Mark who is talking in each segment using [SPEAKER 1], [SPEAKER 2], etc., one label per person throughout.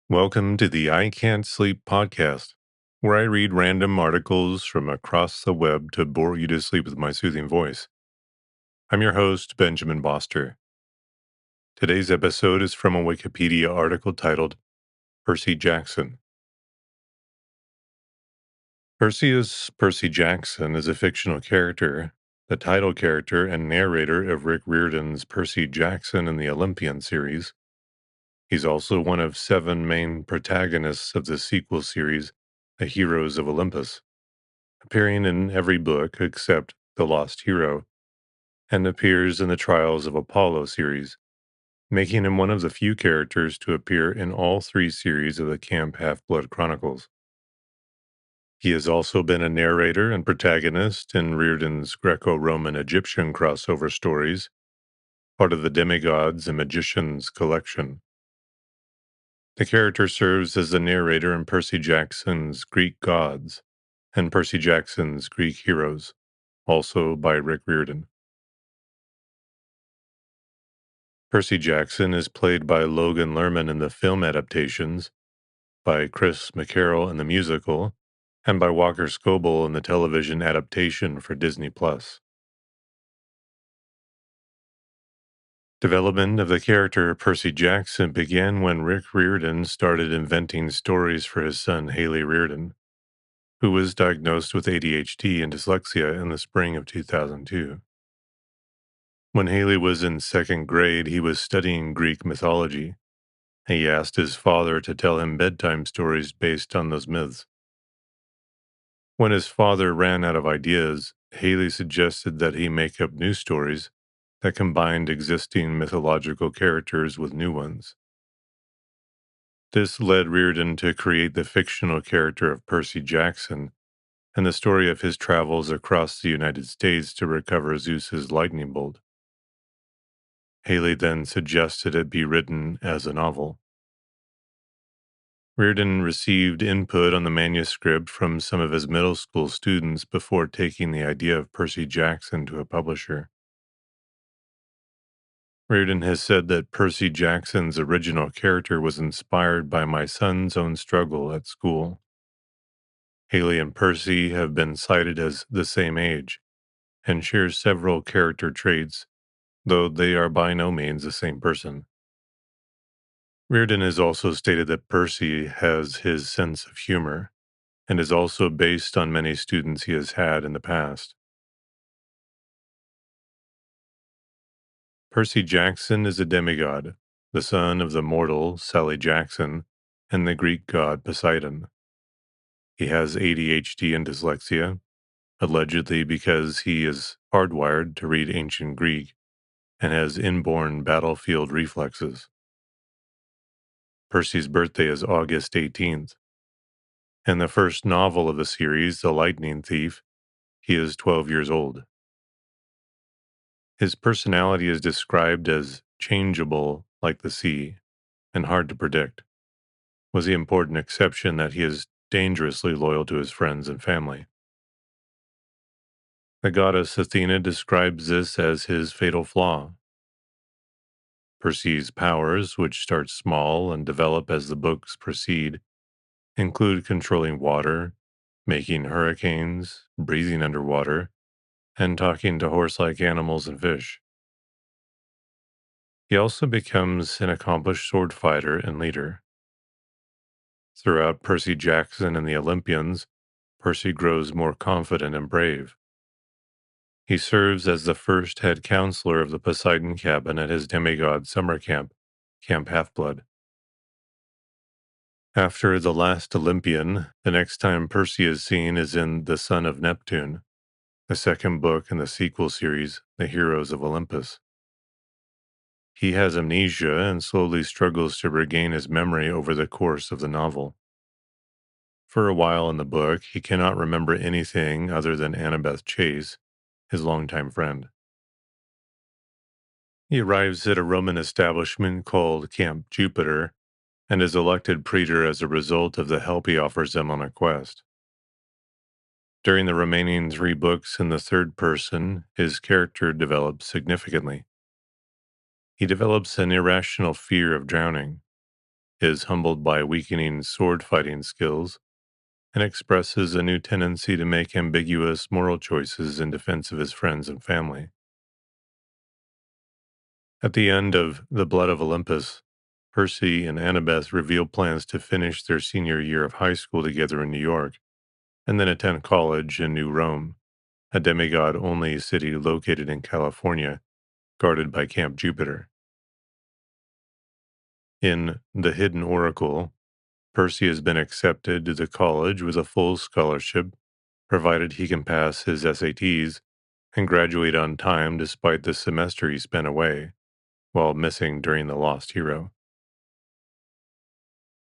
[SPEAKER 1] Welcome to the I Can't Sleep podcast, where I read random articles from across the web to bore you to sleep with my soothing voice. I'm your host, Benjamin Boster. Today's episode is from a Wikipedia article titled Percy Jackson. Percy Jackson is a fictional character, the title character and narrator of Rick Riordan's Percy Jackson in the Olympian series. He's also one of 7 main protagonists of the sequel series, The Heroes of Olympus, appearing in every book except The Lost Hero, and appears in the Trials of Apollo series, making him one of the few characters to appear in all 3 series of the Camp Half-Blood Chronicles. He has also been a narrator and protagonist in Riordan's Greco-Roman Egyptian crossover stories, part of the Demigods and Magicians collection. The character serves as the narrator in Percy Jackson's Greek Gods and Percy Jackson's Greek Heroes, also by Rick Riordan. Percy Jackson is played by Logan Lerman in the film adaptations, by Chris McCarroll in the musical, and by Walker Scobell in the television adaptation for Disney+. Development of the character Percy Jackson began when Rick Riordan started inventing stories for his son Haley Riordan, who was diagnosed with ADHD and dyslexia in the spring of 2002. When Haley was in 2nd grade, he was studying Greek mythology. He asked his father to tell him bedtime stories based on those myths. When his father ran out of ideas, Haley suggested that he make up new stories that combined existing mythological characters with new ones. This led Riordan to create the fictional character of Percy Jackson and the story of his travels across the United States to recover Zeus's lightning bolt. Haley then suggested it be written as a novel. Riordan received input on the manuscript from some of his middle school students before taking the idea of Percy Jackson to a publisher. Riordan has said that Percy Jackson's original character was inspired by my son's own struggle at school. Haley and Percy have been cited as the same age and share several character traits, though they are by no means the same person. Riordan has also stated that Percy has his sense of humor and is also based on many students he has had in the past. Percy Jackson is a demigod, the son of the mortal Sally Jackson and the Greek god Poseidon. He has ADHD and dyslexia, allegedly because he is hardwired to read ancient Greek and has inborn battlefield reflexes. Percy's birthday is August 18th. In the first novel of the series, The Lightning Thief, he is 12 years old. His personality is described as changeable like the sea and hard to predict, with the important exception that he is dangerously loyal to his friends and family. The goddess Athena describes this as his fatal flaw. Percy's powers, which start small and develop as the books proceed, include controlling water, making hurricanes, breathing underwater, and talking to horse-like animals and fish. He also becomes an accomplished sword fighter and leader. Throughout Percy Jackson and the Olympians, Percy grows more confident and brave. He serves as the first head counselor of the Poseidon cabin at his demigod summer camp, Camp Half-Blood. After The Last Olympian, the next time Percy is seen is in The Son of Neptune, the second book in the sequel series, The Heroes of Olympus. He has amnesia and slowly struggles to regain his memory over the course of the novel. For a while in the book, he cannot remember anything other than Annabeth Chase, his longtime friend. He arrives at a Roman establishment called Camp Jupiter and is elected praetor as a result of the help he offers them on a quest. During the remaining 3 books in the third person, his character develops significantly. He develops an irrational fear of drowning. is humbled by weakening sword fighting skills, and expresses a new tendency to make ambiguous moral choices in defense of his friends and family. At the end of The Blood of Olympus, Percy and Annabeth reveal plans to finish their senior year of high school together in New York and then attend college in New Rome, a demigod only city located in California, guarded by Camp Jupiter. In The Hidden Oracle, Percy has been accepted to the college with a full scholarship, provided he can pass his SATs and graduate on time despite the semester he spent away while missing during the Lost Hero.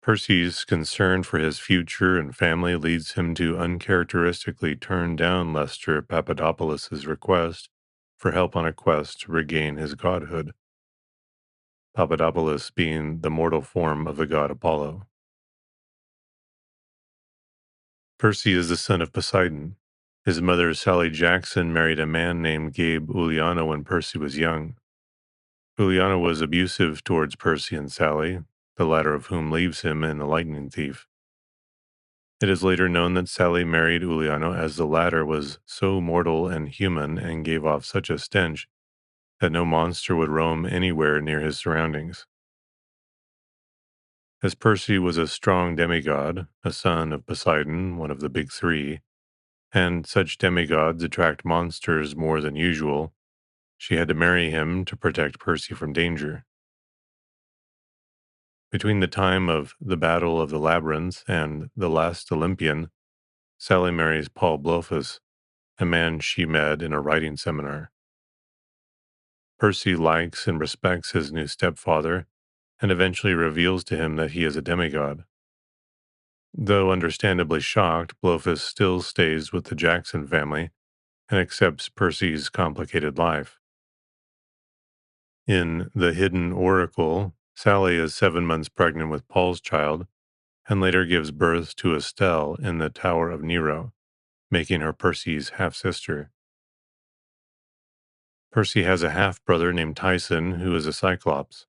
[SPEAKER 1] Percy's concern for his future and family leads him to uncharacteristically turn down Lester Papadopoulos' request for help on a quest to regain his godhood, Papadopoulos being the mortal form of the god Apollo. Percy is the son of Poseidon. His mother, Sally Jackson, married a man named Gabe Uliano when Percy was young. Uliano was abusive towards Percy and Sally, the latter of whom leaves him in The Lightning Thief. It is later known that Sally married Uliano as the latter was so mortal and human and gave off such a stench that no monster would roam anywhere near his surroundings. As Percy was a strong demigod, a son of Poseidon, one of the big three, and such demigods attract monsters more than usual, she had to marry him to protect Percy from danger. Between the time of the Battle of the Labyrinth and The Last Olympian, Sally marries Paul Blofus, a man she met in a writing seminar. Percy likes and respects his new stepfather and eventually reveals to him that he is a demigod. Though understandably shocked, Blofus still stays with the Jackson family and accepts Percy's complicated life. In The Hidden Oracle, Sally is 7 months pregnant with Paul's child and later gives birth to Estelle in the Tower of Nero, making her Percy's half-sister. Percy has a half-brother named Tyson who is a Cyclops.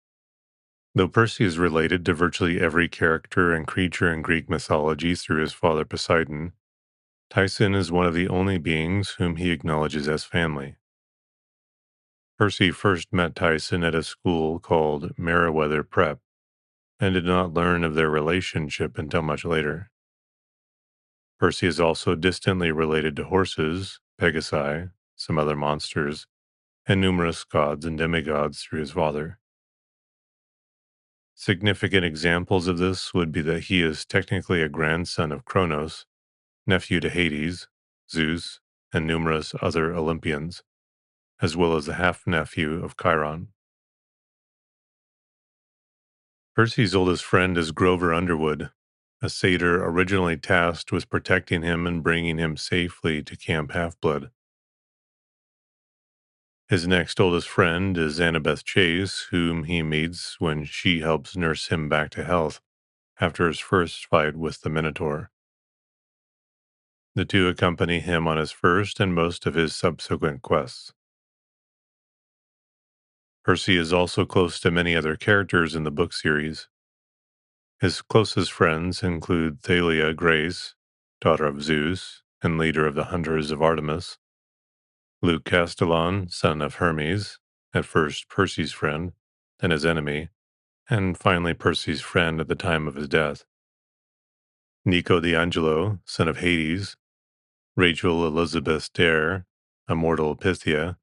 [SPEAKER 1] Though Percy is related to virtually every character and creature in Greek mythology through his father Poseidon, Tyson is one of the only beings whom he acknowledges as family. Percy first met Tyson at a school called Meriwether Prep and did not learn of their relationship until much later. Percy is also distantly related to horses, Pegasi, some other monsters, and numerous gods and demigods through his father. Significant examples of this would be that he is technically a grandson of Kronos, nephew to Hades, Zeus, and numerous other Olympians, as well as the half-nephew of Chiron. Percy's oldest friend is Grover Underwood, a satyr originally tasked with protecting him and bringing him safely to Camp Half-Blood. His next oldest friend is Annabeth Chase, whom he meets when she helps nurse him back to health after his first fight with the Minotaur. The two accompany him on his first and most of his subsequent quests. Percy is also close to many other characters in the book series. His closest friends include Thalia Grace, daughter of Zeus and leader of the Hunters of Artemis, Luke Castellan, son of Hermes, at first Percy's friend, then his enemy, and finally Percy's friend at the time of his death, Nico D'Angelo, son of Hades, Rachel Elizabeth Dare, a mortal Pythia,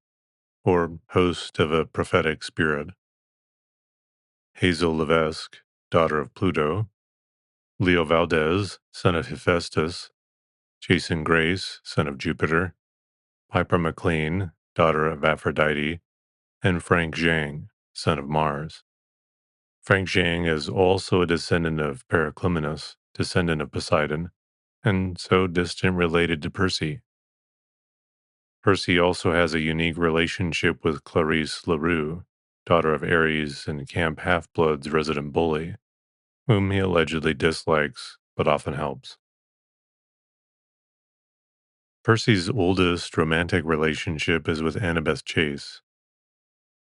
[SPEAKER 1] or host of a prophetic spirit, Hazel Levesque, daughter of Pluto, Leo Valdez, son of Hephaestus, Jason Grace, son of Jupiter, Piper McLean, daughter of Aphrodite, and Frank Zhang, son of Mars. Frank Zhang is also a descendant of Periclymenus, descendant of Poseidon, and so distant related to Percy. Percy also has a unique relationship with Clarice LaRue, daughter of Ares and Camp Half-Blood's resident bully, whom he allegedly dislikes but often helps. Percy's oldest romantic relationship is with Annabeth Chase.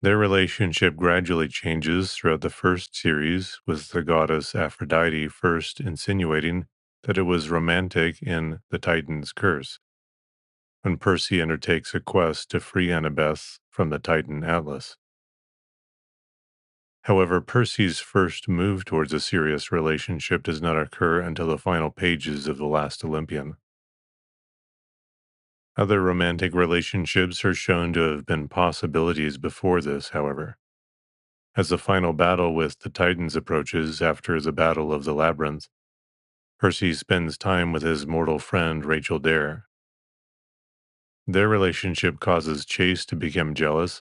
[SPEAKER 1] Their relationship gradually changes throughout the first series, with the goddess Aphrodite first insinuating that it was romantic in The Titan's Curse, when Percy undertakes a quest to free Annabeth from the Titan Atlas. However, Percy's first move towards a serious relationship does not occur until the final pages of The Last Olympian. Other romantic relationships are shown to have been possibilities before this, however. As the final battle with the Titans approaches after the Battle of the Labyrinth, Percy spends time with his mortal friend Rachel Dare. Their relationship causes Chase to become jealous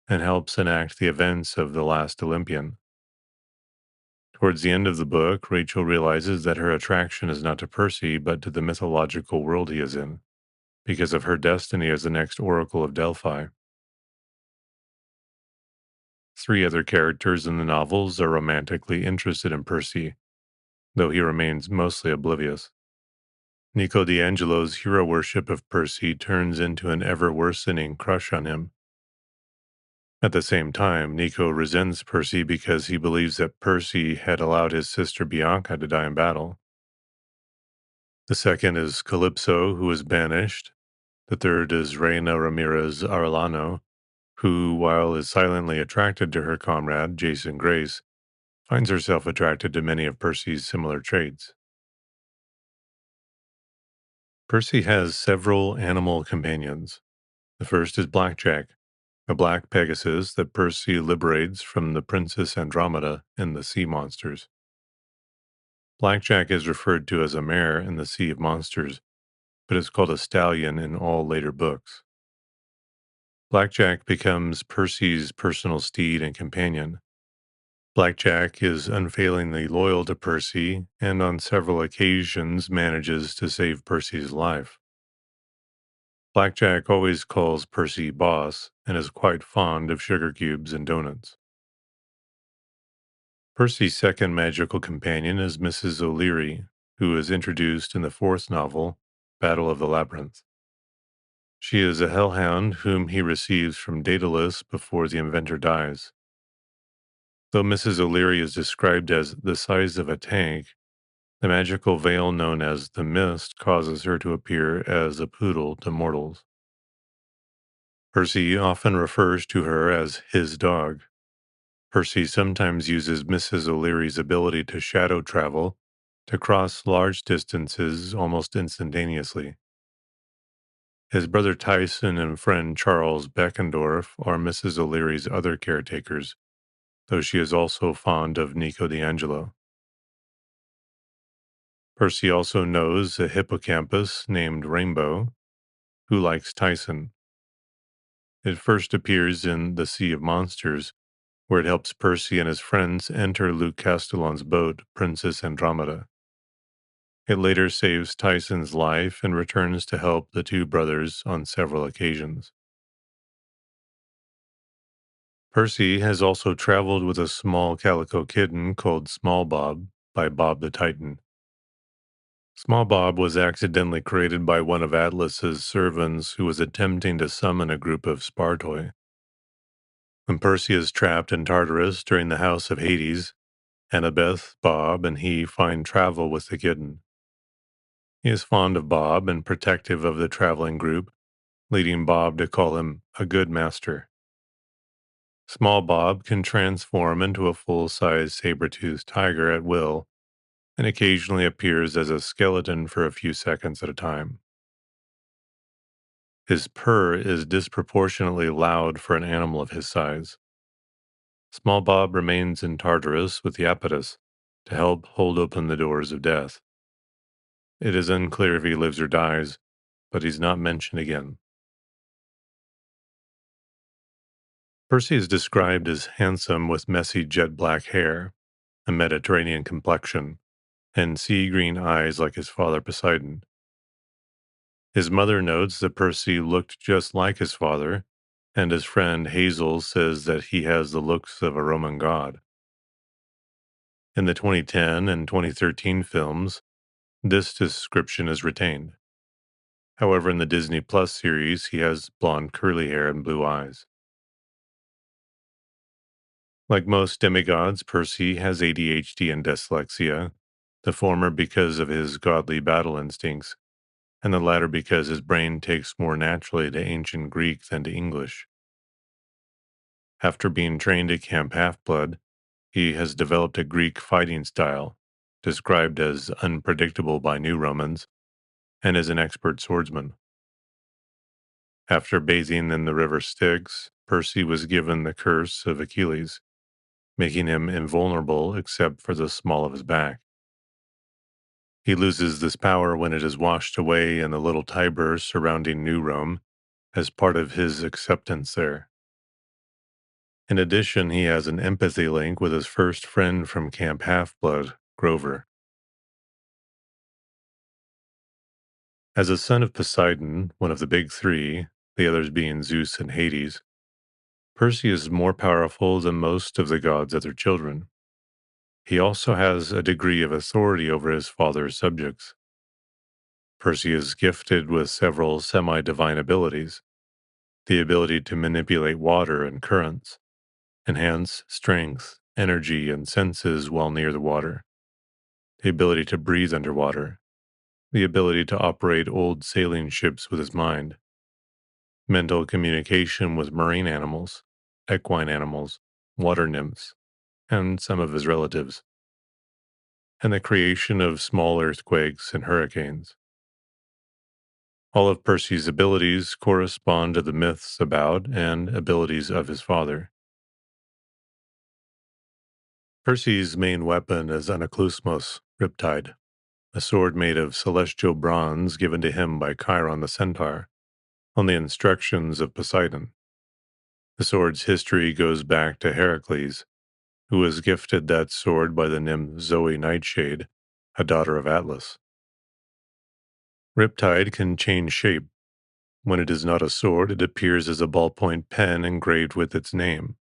[SPEAKER 1] and helps enact the events of The Last Olympian. Towards the end of the book, Rachel realizes that her attraction is not to Percy but to the mythological world he is in, because of her destiny as the next Oracle of Delphi. Three other characters in the novels are romantically interested in Percy, though he remains mostly oblivious. Nico D'Angelo's hero worship of Percy turns into an ever worsening crush on him. At the same time, Nico resents Percy because he believes that Percy had allowed his sister Bianca to die in battle. The second is Calypso, who is banished. The third is Reina Ramirez Arellano, who, while is silently attracted to her comrade, Jason Grace, finds herself attracted to many of Percy's similar traits. Percy has several animal companions. The first is Blackjack, a black Pegasus that Percy liberates from the Princess Andromeda and the sea monsters. Blackjack is referred to as a mare in the Sea of Monsters, but is called a stallion in all later books. Blackjack becomes Percy's personal steed and companion. Blackjack is unfailingly loyal to Percy and on several occasions manages to save Percy's life. Blackjack always calls Percy boss and is quite fond of sugar cubes and donuts. Percy's second magical companion is Mrs. O'Leary, who is introduced in the fourth novel, Battle of the Labyrinth. She is a hellhound whom he receives from Daedalus before the inventor dies. Though Mrs. O'Leary is described as the size of a tank, the magical veil known as the Mist causes her to appear as a poodle to mortals. Percy often refers to her as his dog. Percy sometimes uses Mrs. O'Leary's ability to shadow travel to cross large distances almost instantaneously. His brother Tyson and friend Charles Beckendorf are Mrs. O'Leary's other caretakers, though she is also fond of Nico D'Angelo. Percy also knows a hippocampus named Rainbow, who likes Tyson. It first appears in The Sea of Monsters, where it helps Percy and his friends enter Luke Castellan's boat, Princess Andromeda. It later saves Tyson's life and returns to help the two brothers on several occasions. Percy has also traveled with a small calico kitten called Small Bob by Bob the Titan. Small Bob was accidentally created by one of Atlas's servants who was attempting to summon a group of Spartoi. When Percy is trapped in Tartarus during the House of Hades, Annabeth, Bob, and he find travel with the kitten. He is fond of Bob and protective of the traveling group, leading Bob to call him a good master. Small Bob can transform into a full-size saber-toothed tiger at will and occasionally appears as a skeleton for a few seconds at a time. His purr is disproportionately loud for an animal of his size. Small Bob remains in Tartarus with Iapetus to help hold open the doors of death. It is unclear if he lives or dies, but he's not mentioned again. Percy is described as handsome with messy jet black hair, a Mediterranean complexion, and sea green eyes like his father Poseidon. His mother notes that Percy looked just like his father, and his friend Hazel says that he has the looks of a Roman god. In the 2010 and 2013 films, this description is retained. However, in the Disney Plus series, he has blonde curly hair and blue eyes. Like most demigods, Percy has ADHD and dyslexia, the former because of his godly battle instincts, and the latter because his brain takes more naturally to ancient Greek than to English. After being trained at Camp Half Blood, he has developed a Greek fighting style, described as unpredictable by New Romans, and is an expert swordsman. After bathing in the river Styx, Percy was given the curse of Achilles, making him invulnerable except for the small of his back. He loses this power when it is washed away in the little Tiber surrounding New Rome as part of his acceptance there. In addition, he has an empathy link with his first friend from Camp Half Blood, Grover. As a son of Poseidon, one of the big three, the others being Zeus and Hades, Percy is more powerful than most of the gods' other children. He also has a degree of authority over his father's subjects. Percy is gifted with several semi divine abilities: the ability to manipulate water and currents, enhance strength, energy, and senses while near the water, the ability to breathe underwater, the ability to operate old sailing ships with his mind, mental communication with marine animals, equine animals, water nymphs, and some of his relatives, and the creation of small earthquakes and hurricanes. All of Percy's abilities correspond to the myths about and abilities of his father. Percy's main weapon is Anaklusmos, Riptide, a sword made of celestial bronze given to him by Chiron the centaur, on the instructions of Poseidon. The sword's history goes back to Heracles, who was gifted that sword by the nymph Zoe Nightshade, a daughter of Atlas. Riptide can change shape. When it is not a sword, it appears as a ballpoint pen engraved with its name.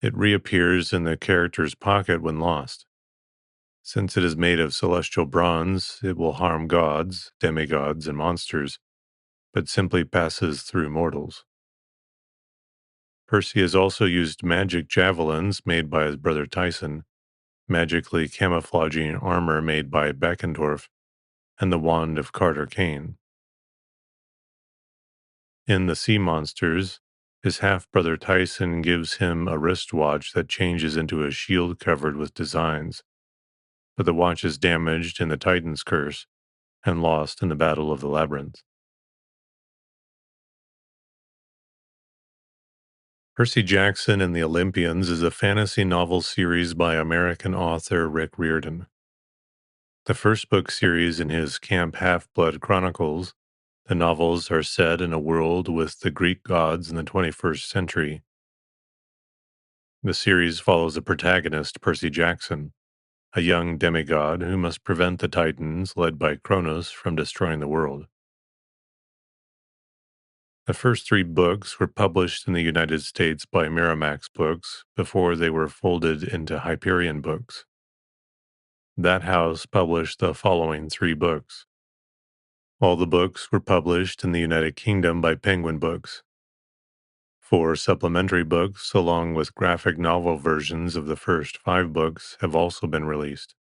[SPEAKER 1] It reappears in the character's pocket when lost. Since it is made of celestial bronze, it will harm gods, demigods, and monsters, but simply passes through mortals. Percy has also used magic javelins made by his brother Tyson, magically camouflaging armor made by Beckendorf, and the wand of Carter Kane. In The Sea Monsters, his half brother Tyson gives him a wristwatch that changes into a shield covered with designs, but the watch is damaged in the Titan's curse and lost in the Battle of the Labyrinth. Percy Jackson and the Olympians is a fantasy novel series by American author Rick Riordan. The first book series in his Camp Half Blood Chronicles, the novels are set in a world with the Greek gods in the 21st century. The series follows the protagonist, Percy Jackson, a young demigod who must prevent the Titans, led by Kronos, from destroying the world. The first three books were published in the United States by Miramax Books before they were folded into Hyperion Books. That house published the following three books. All the books were published in the United Kingdom by Penguin Books. Four supplementary books, along with graphic novel versions of the first five books, have also been released.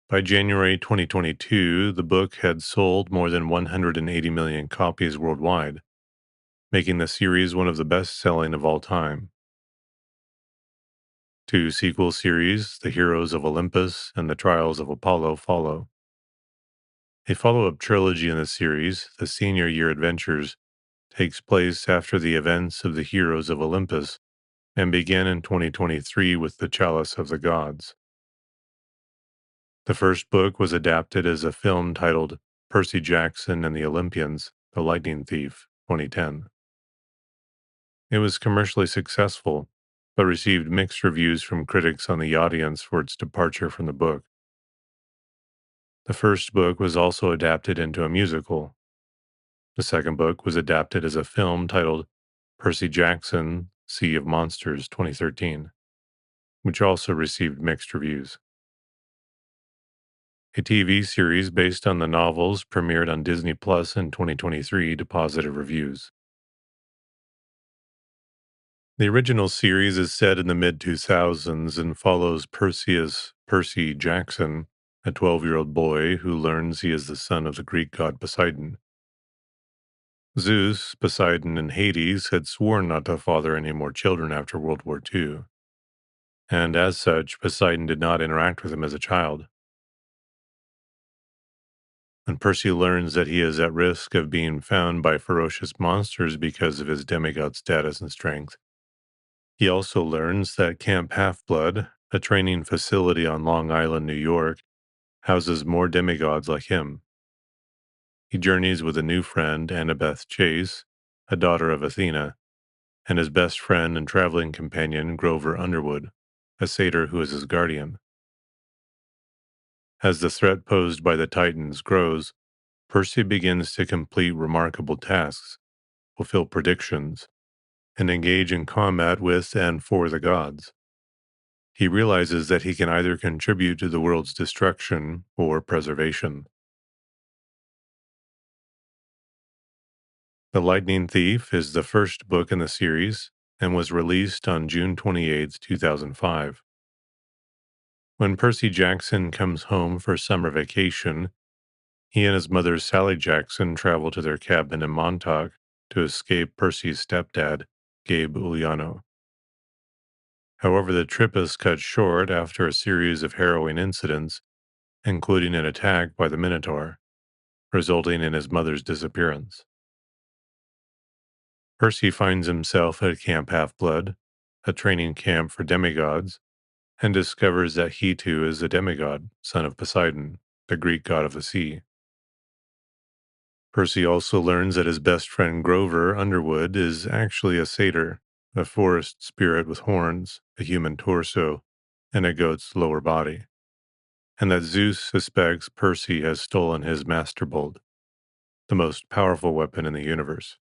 [SPEAKER 1] By January 2022, the book had sold more than 180 million copies worldwide, making the series one of the best-selling of all time. Two sequel series, The Heroes of Olympus and The Trials of Apollo, follow. A follow-up trilogy in the series, The Senior Year Adventures, takes place after the events of The Heroes of Olympus and began in 2023 with The Chalice of the Gods. The first book was adapted as a film titled Percy Jackson and the Olympians, The Lightning Thief, 2010. It was commercially successful, but received mixed reviews from critics on the audience for its departure from the book. The first book was also adapted into a musical. The second book was adapted as a film titled Percy Jackson, Sea of Monsters, 2013, which also received mixed reviews. A TV series based on the novels premiered on Disney Plus in 2023 to positive reviews. The original series is set in the mid 2000s and follows Percy Jackson, a 12-year-old boy who learns he is the son of the Greek god Poseidon. Zeus, Poseidon, and Hades had sworn not to father any more children after World War II, and as such, Poseidon did not interact with him as a child. When Percy learns that he is at risk of being found by ferocious monsters because of his demigod status and strength, he also learns that Camp Half-Blood, a training facility on Long Island, New York, houses more demigods like him. He journeys with a new friend, Annabeth Chase, a daughter of Athena, and his best friend and traveling companion, Grover Underwood, a satyr who is his guardian. As the threat posed by the Titans grows, Percy begins to complete remarkable tasks, fulfill predictions, and engage in combat with and for the gods. He realizes that he can either contribute to the world's destruction or preservation. The Lightning Thief is the first book in the series and was released on June 28, 2005. When Percy Jackson comes home for summer vacation, he and his mother Sally Jackson travel to their cabin in Montauk to escape Percy's stepdad, Gabe Uliano. However, the trip is cut short after a series of harrowing incidents, including an attack by the Minotaur, resulting in his mother's disappearance. Percy finds himself at Camp Half-Blood, a training camp for demigods, and discovers that he too is a demigod, son of Poseidon, the Greek god of the sea. Percy also learns that his best friend Grover Underwood is actually a satyr, a forest spirit with horns, a human torso, and a goat's lower body, and that Zeus suspects Percy has stolen his Master Bolt, the most powerful weapon in the universe.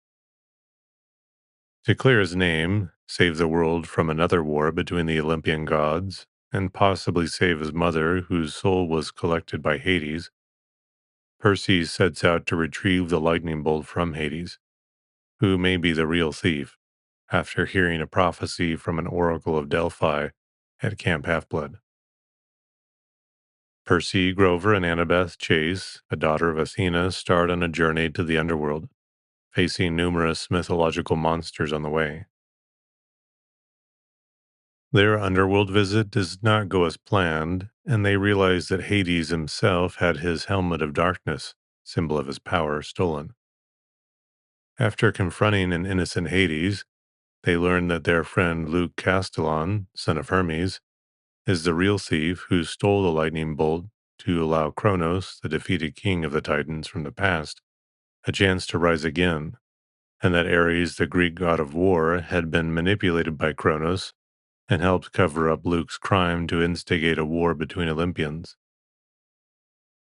[SPEAKER 1] To clear his name, save the world from another war between the Olympian gods, and possibly save his mother, whose soul was collected by Hades, Percy sets out to retrieve the lightning bolt from Hades, who may be the real thief, after hearing a prophecy from an oracle of Delphi at Camp Half-Blood. Percy, Grover, and Annabeth Chase, a daughter of Athena, start on a journey to the underworld, facing numerous mythological monsters on the way. Their underworld visit does not go as planned, and they realize that Hades himself had his helmet of darkness, symbol of his power, stolen. After confronting an innocent Hades, they learn that their friend Luke Castellan, son of Hermes, is the real thief who stole the lightning bolt to allow Kronos, the defeated king of the Titans from the past, a chance to rise again, and that Ares, the Greek god of war, had been manipulated by Kronos and helped cover up Luke's crime to instigate a war between Olympians.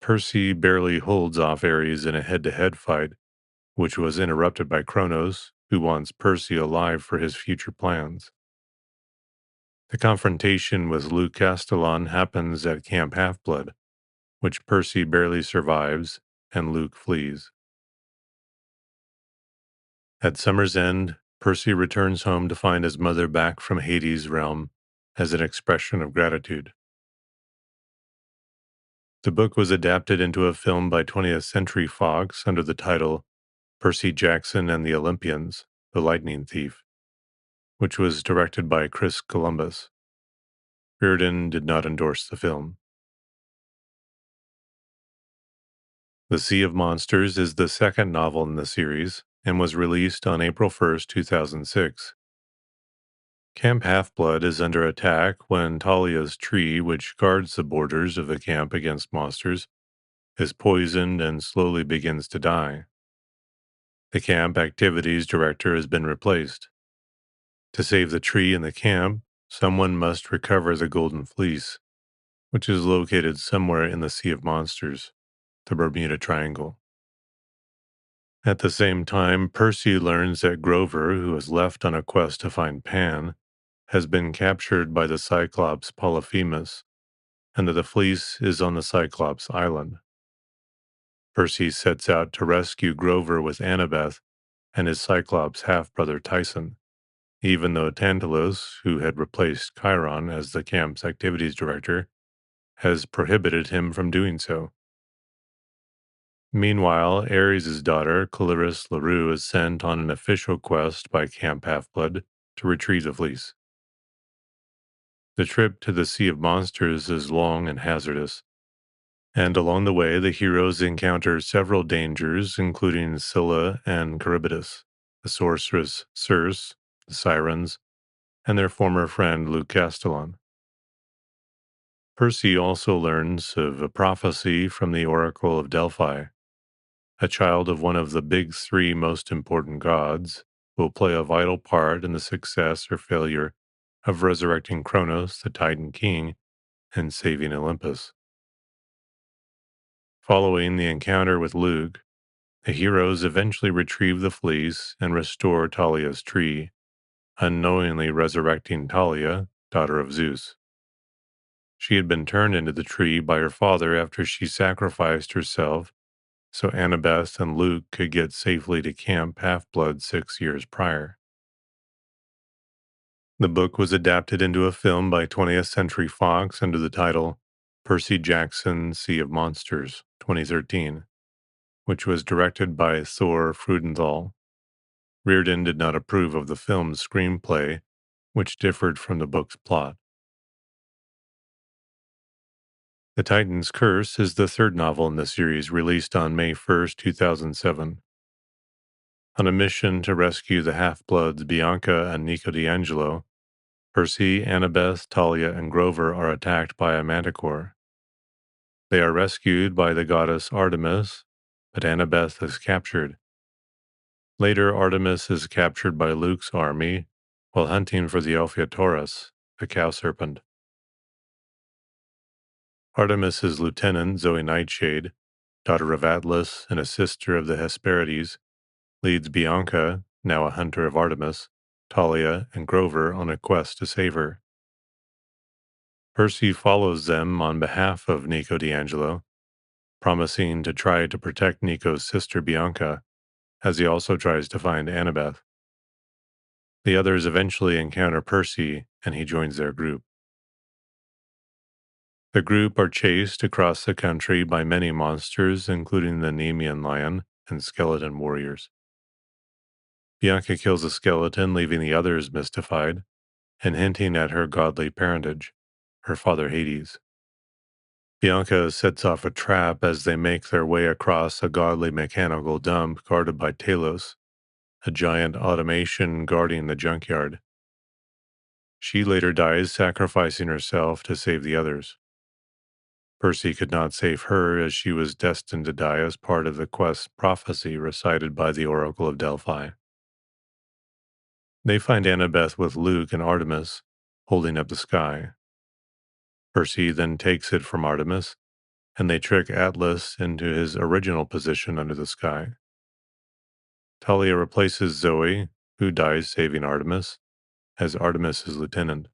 [SPEAKER 1] Percy barely holds off Ares in a head-to-head fight, which was interrupted by Kronos, who wants Percy alive for his future plans. The confrontation with Luke Castellan happens at Camp Half-Blood, which Percy barely survives, and Luke flees. At summer's end, Percy returns home to find his mother back from Hades' realm as an expression of gratitude. The book was adapted into a film by 20th Century Fox under the title Percy Jackson and the Olympians, The Lightning Thief, which was directed by Chris Columbus. Reardon did not endorse the film. The Sea of Monsters is the second novel in the series and was released on April 1st, 2006. Camp Half-Blood is under attack when Talia's tree, which guards the borders of the camp against monsters, is poisoned and slowly begins to die. The camp activities director has been replaced. To save the tree and the camp, someone must recover the Golden Fleece, which is located somewhere in the Sea of Monsters, the Bermuda Triangle. At the same time, Percy learns that Grover, who is left on a quest to find Pan, has been captured by the Cyclops Polyphemus, and that the fleece is on the Cyclops Island. Percy sets out to rescue Grover with Annabeth and his Cyclops half-brother Tyson. even though Tantalus, who had replaced Chiron as the camp's activities director, has prohibited him from doing so. Meanwhile, Ares' daughter, Clarice LaRue, is sent on an official quest by Camp Half-Blood to retrieve the fleece. The trip to the Sea of Monsters is long and hazardous, and along the way, the heroes encounter several dangers, including Scylla and Charybdis, the sorceress Circe, the Sirens, and their former friend Luke Castellan. Percy also learns of a prophecy from the Oracle of Delphi. A child of one of the big three most important gods will play a vital part in the success or failure of resurrecting Kronos, the Titan King, and saving Olympus. Following the encounter with Luke, the heroes eventually retrieve the fleece and restore Talia's tree, unknowingly resurrecting Talia, daughter of Zeus. She had been turned into the tree by her father after she sacrificed herself so Annabeth and Luke could get safely to Camp Half-Blood 6 years prior. The book was adapted into a film by 20th Century Fox under the title Percy Jackson, Sea of Monsters, 2013, which was directed by Thor Freudenthal. Reardon did not approve of the film's screenplay, which differed from the book's plot. The Titan's Curse is the third novel in the series, released on May 1st, 2007. On a mission to rescue the Half-Bloods Bianca and Nico D'Angelo, Percy, Annabeth, Talia, and Grover are attacked by a manticore. They are rescued by the goddess Artemis, but Annabeth is captured. Later, Artemis is captured by Luke's army while hunting for the Ophiutorus, a cow serpent. Artemis's lieutenant, Zoe Nightshade, daughter of Atlas and a sister of the Hesperides, leads Bianca, now a hunter of Artemis, Talia, and Grover on a quest to save her. Percy follows them on behalf of Nico D'Angelo, promising to try to protect Nico's sister Bianca, as he also tries to find Annabeth. The others eventually encounter Percy, and he joins their group. The group are chased across the country by many monsters, including the Nemean lion and skeleton warriors. Bianca kills a skeleton, leaving the others mystified and hinting at her godly parentage, her father Hades. Bianca sets off a trap as they make their way across a godly mechanical dump guarded by Talos, a giant automation guarding the junkyard. She later dies, sacrificing herself to save the others. Percy could not save her, as she was destined to die as part of the quest's prophecy recited by the Oracle of Delphi. They find Annabeth with Luke and Artemis, holding up the sky. Percy then takes it from Artemis, and they trick Atlas into his original position under the sky. Talia replaces Zoe, who dies saving Artemis, as Artemis's lieutenant.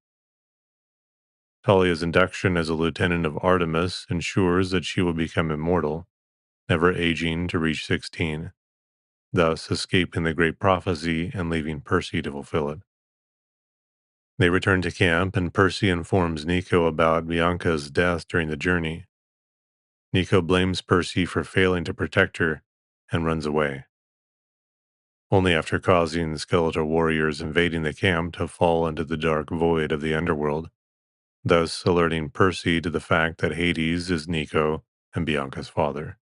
[SPEAKER 1] Talia's induction as a lieutenant of Artemis ensures that she will become immortal, never aging to reach 16, thus escaping the great prophecy and leaving Percy to fulfill it. They return to camp, and Percy informs Nico about Bianca's death during the journey. Nico blames Percy for failing to protect her and runs away, only after causing the skeletal warriors invading the camp to fall into the dark void of the underworld, thus alerting Percy to the fact that Hades is Nico and Bianca's father.